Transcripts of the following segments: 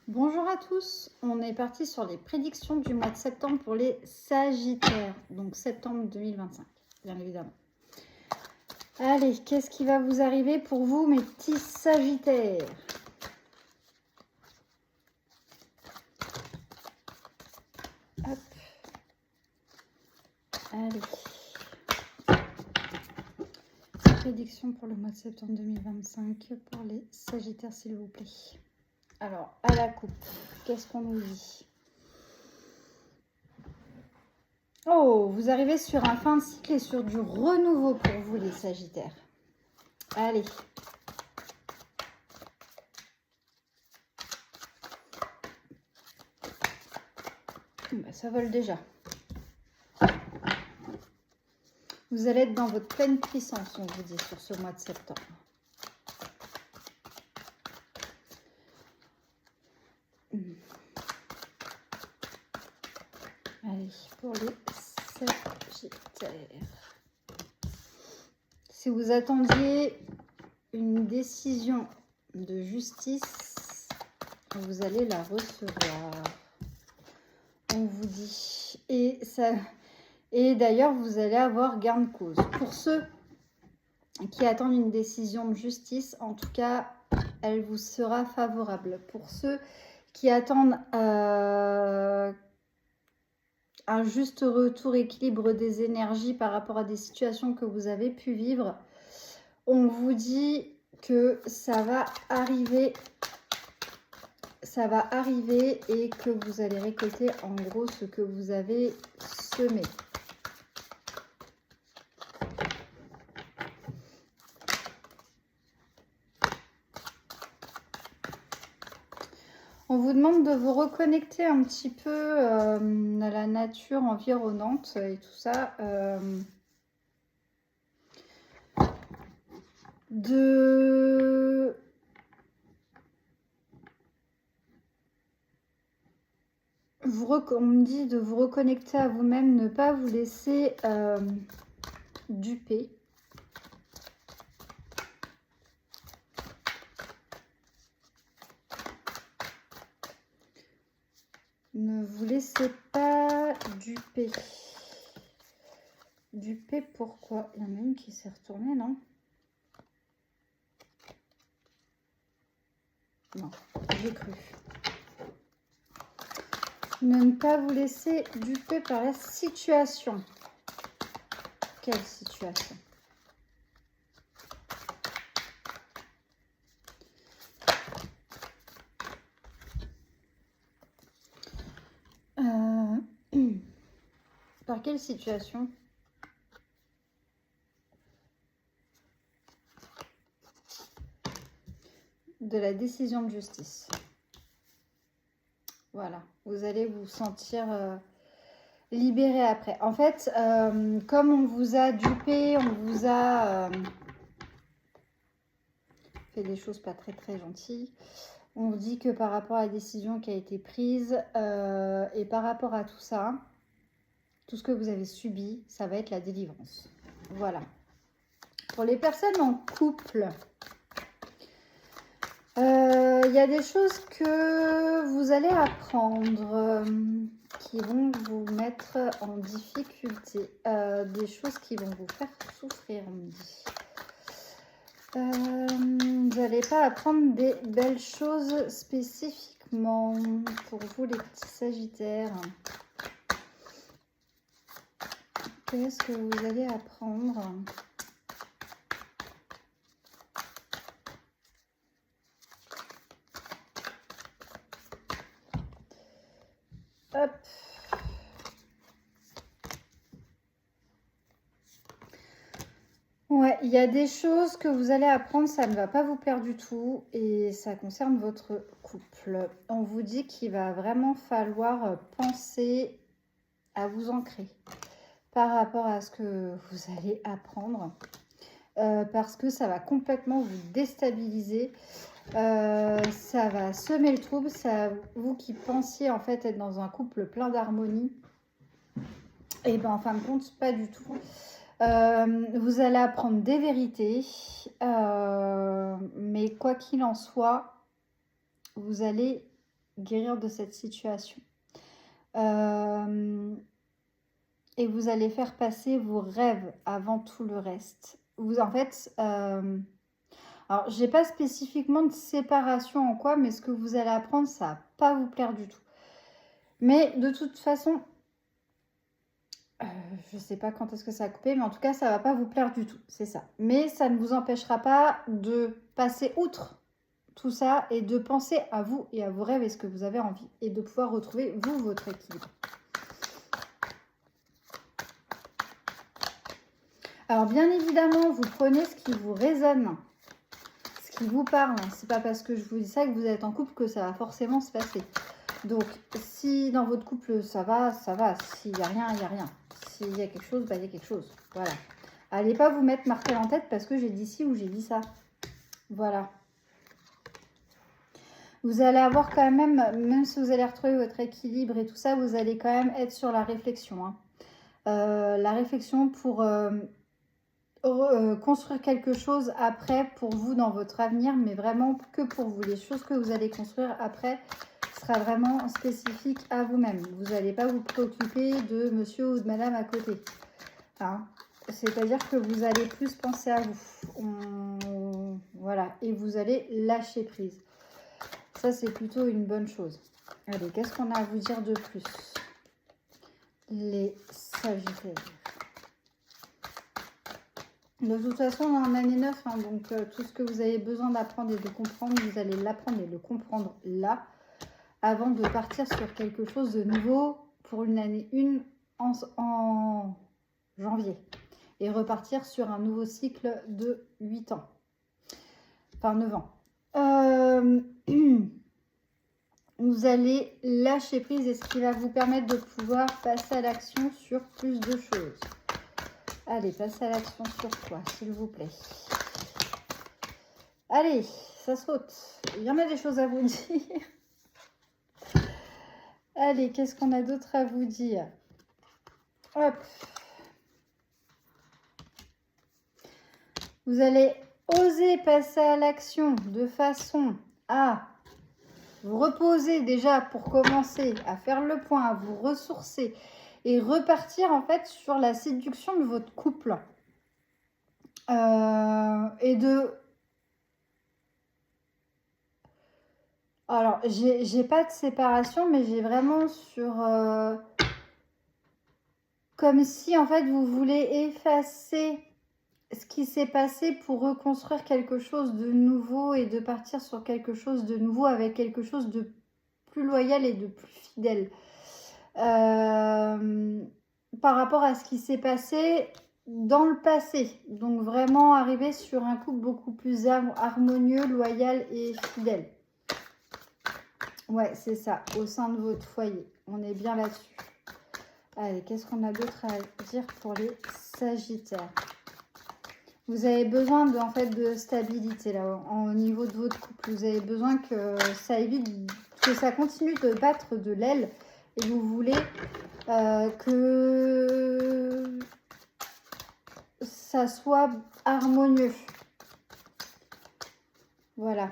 Bonjour à tous, on est parti sur les prédictions du mois de septembre pour les Sagittaires, donc septembre 2025, bien évidemment. Allez, qu'est-ce qui va vous arriver pour vous, mes petits Sagittaires? Hop. Allez. Prédiction pour le mois de septembre 2025 pour les Sagittaires, s'il vous plaît. Alors, à la coupe, qu'est-ce qu'on nous dit? Oh, vous arrivez sur un fin de cycle et sur du renouveau pour vous, les Sagittaires. Allez. Bah, ça vole déjà. Vous allez être dans votre pleine puissance, on vous dit, sur ce mois de septembre. Allez, pour les Sagittaires. Si vous attendiez une décision de justice, vous allez la recevoir. On vous dit. Et d'ailleurs, vous allez avoir gain de cause. Pour ceux qui attendent une décision de justice, en tout cas, elle vous sera favorable. Pour ceux qui attendent un juste retour, équilibre des énergies par rapport à des situations que vous avez pu vivre, on vous dit que ça va arriver et que vous allez récolter en gros ce que vous avez semé. On vous demande de vous reconnecter un petit peu à la nature environnante et tout ça. On me dit de vous reconnecter à vous-même, ne pas vous laisser duper. Ne vous laissez pas duper. Duper pourquoi? Il y en a une qui s'est retournée, non? Non, j'ai cru. Ne pas vous laisser duper par la situation. Quelle situation? Par quelle situation? De la décision de justice. Voilà, vous allez vous sentir libéré après. En fait, comme on vous a dupé, on vous a fait des choses pas très gentilles, on vous dit que par rapport à la décision qui a été prise et par rapport à tout ça, tout ce que vous avez subi, ça va être la délivrance. Voilà. Pour les personnes en couple, il y a des choses que vous allez apprendre qui vont vous mettre en difficulté. Des choses qui vont vous faire souffrir, on me dit. Vous n'allez pas apprendre des belles choses spécifiquement pour vous, les petits Sagittaires. Qu'est-ce que vous allez apprendre ? Hop. Ouais, il y a des choses que vous allez apprendre, ça ne va pas vous plaire du tout et ça concerne votre couple. On vous dit qu'il va vraiment falloir penser à vous ancrer par rapport à ce que vous allez apprendre parce que ça va complètement vous déstabiliser. Ça va semer le trouble. Ça, vous qui pensiez en fait être dans un couple plein d'harmonie, et ben en fin de compte, pas du tout. Vous allez apprendre des vérités, mais quoi qu'il en soit, vous allez guérir de cette situation. Et vous allez faire passer vos rêves avant tout le reste. Vous, en fait, alors, j'ai pas spécifiquement de séparation en quoi, mais ce que vous allez apprendre, ça va pas vous plaire du tout. Mais de toute façon, je sais pas quand est-ce que ça a coupé, mais en tout cas, ça va pas vous plaire du tout, c'est ça. Mais ça ne vous empêchera pas de passer outre tout ça et de penser à vous et à vos rêves et ce que vous avez envie et de pouvoir retrouver, vous, votre équilibre. Alors, bien évidemment, vous prenez ce qui vous résonne, ce qui vous parle. C'est pas parce que je vous dis ça que vous êtes en couple que ça va forcément se passer. Donc, si dans votre couple, ça va, ça va. S'il n'y a rien, il n'y a rien. S'il y a quelque chose, bah, il y a quelque chose. Voilà. Allez pas vous mettre martel en tête parce que j'ai dit ci ou j'ai dit ça. Voilà. Vous allez avoir quand même si vous allez retrouver votre équilibre et tout ça, vous allez quand même être sur la réflexion. Hein. La réflexion pour construire quelque chose après pour vous dans votre avenir, mais vraiment que pour vous. Les choses que vous allez construire après sera vraiment spécifique à vous-même. Vous n'allez pas vous préoccuper de monsieur ou de madame à côté. Hein. C'est-à-dire que vous allez plus penser à vous. Voilà. Et vous allez lâcher prise. Ça, c'est plutôt une bonne chose. Allez, qu'est-ce qu'on a à vous dire de plus? Les Sagittaires. De toute façon, on est en année 9, hein, donc tout ce que vous avez besoin d'apprendre et de comprendre, vous allez l'apprendre et le comprendre là, avant de partir sur quelque chose de nouveau pour une année 1 en janvier. Et repartir sur un nouveau cycle de 8 ans. Enfin, 9 ans. Vous allez lâcher prise et ce qui va vous permettre de pouvoir passer à l'action sur plus de choses. Allez, passez à l'action sur quoi, s'il vous plaît. Allez, ça saute. Il y en a des choses à vous dire. Allez, qu'est-ce qu'on a d'autre à vous dire? Hop. Vous allez oser passer à l'action de façon à vous reposer déjà pour commencer à faire le point, à vous ressourcer et repartir en fait sur la séduction de votre couple. Et de... Alors, j'ai pas de séparation, mais j'ai vraiment sur... comme si en fait vous voulez effacer ce qui s'est passé pour reconstruire quelque chose de nouveau et de partir sur quelque chose de nouveau avec quelque chose de plus loyal et de plus fidèle. Par rapport à ce qui s'est passé dans le passé. Donc vraiment arriver sur un couple beaucoup plus harmonieux, loyal et fidèle. Ouais, c'est ça, au sein de votre foyer. On est bien là-dessus. Allez, qu'est-ce qu'on a d'autre à dire pour les Sagittaires? Vous avez besoin de, en fait, de stabilité là, au niveau de votre couple. Vous avez besoin que ça évite, que ça continue de battre de l'aile. Et vous voulez que ça soit harmonieux. Voilà.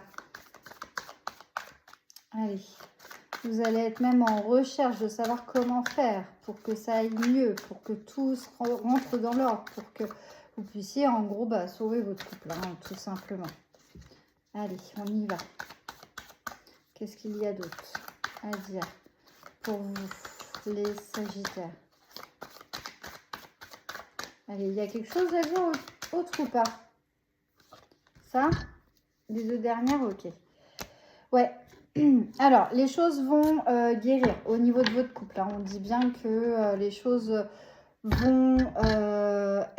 Allez. Vous allez être même en recherche de savoir comment faire pour que ça aille mieux, pour que tout rentre dans l'ordre, pour que vous puissiez en gros sauver votre couple, hein, tout simplement. Allez, on y va. Qu'est-ce qu'il y a d'autre à dire pour vous, les Sagittaires? Allez, il y a quelque chose à dire autre ou pas? Ça? Les deux dernières, ok. Ouais. Alors, les choses vont guérir au niveau de votre couple. Hein. On dit bien que les choses vont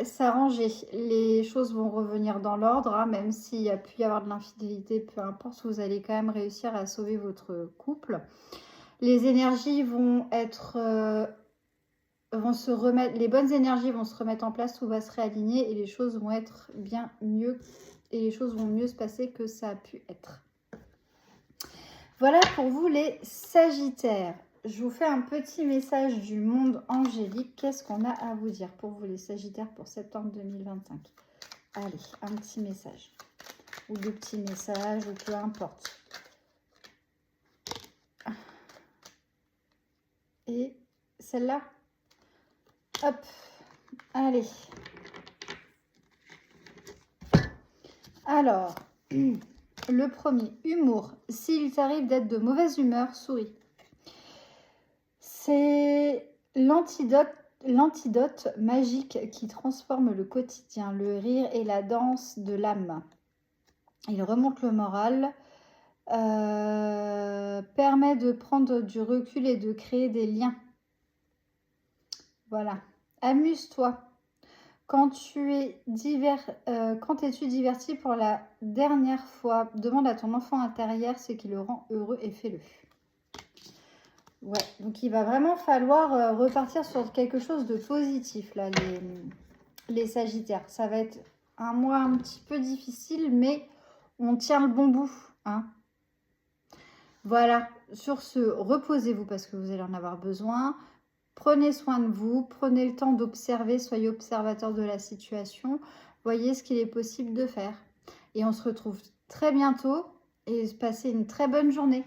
s'arranger. Les choses vont revenir dans l'ordre, hein, même s'il y a pu y avoir de l'infidélité, peu importe, vous allez quand même réussir à sauver votre couple. Les énergies vont être... vont se remettre, les bonnes énergies vont se remettre en place, tout va se réaligner et les choses vont être bien mieux et les choses vont mieux se passer que ça a pu être. Voilà pour vous les Sagittaires. Je vous fais un petit message du monde angélique. Qu'est-ce qu'on a à vous dire pour vous les Sagittaires pour septembre 2025? Allez, un petit message. Ou deux petits messages, ou peu importe. et celle-là. Hop, allez. Alors, le premier, humour. S'il t'arrive d'être de mauvaise humeur, souris. C'est l'antidote magique qui transforme le quotidien, le rire et la danse de l'âme. Il remonte le moral, permet de prendre du recul et de créer des liens. Voilà. Amuse-toi. Quand es-tu diverti pour la dernière fois? Demande à ton enfant intérieur ce qui le rend heureux et fais-le. Ouais, donc il va vraiment falloir repartir sur quelque chose de positif, là, les Sagittaires. Ça va être un mois un petit peu difficile, mais on tient le bon bout, hein. Voilà, sur ce, reposez-vous parce que vous allez en avoir besoin. Prenez soin de vous, prenez le temps d'observer, soyez observateur de la situation, voyez ce qu'il est possible de faire. Et on se retrouve très bientôt et passez une très bonne journée.